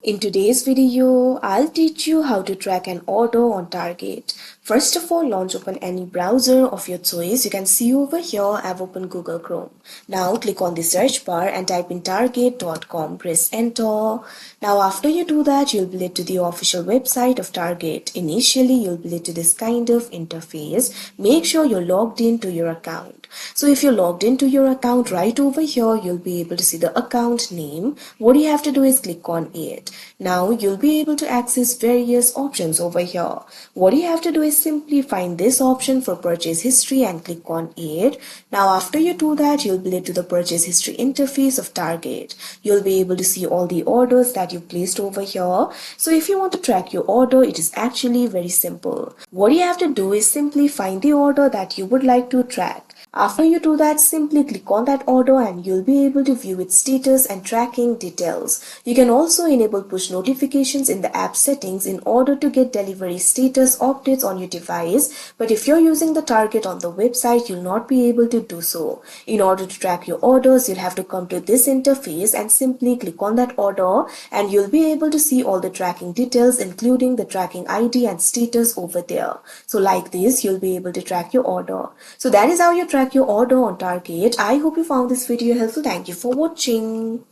In today's video, I'll teach you how to track an order on Target. First of all, launch open any browser of your choice. You can see over here, I've opened Google Chrome. Now click on the search bar and type in target.com. Press enter. Now after you do that, you'll be led to the official website of Target. Initially, you'll be led to this kind of interface. Make sure you're logged into your account. So if you're logged into your account right over here, you'll be able to see the account name. What you have to do is click on it. Now you'll be able to access various options over here. What you have to do is simply find this option for purchase history and click on it. Now after you do that, you'll be led to the purchase history interface of Target. You'll be able to see all the orders that you placed over here. So if you want to track your order, it is actually very simple. What you have to do is simply find the order that you would like to track. After you do that, simply click on that order and you'll be able to view its status and tracking details. You can also enable push notifications in the app settings in order to get delivery status updates on your device. But if you're using the Target on the website, you'll not be able to do so. In order to track your orders, you'll have to come to this interface and simply click on that order and you'll be able to see all the tracking details, including the tracking ID and status over there. So like this, you'll be able to track your order. So that is how you track your order on Target. I hope you found this video helpful. Thank you for watching.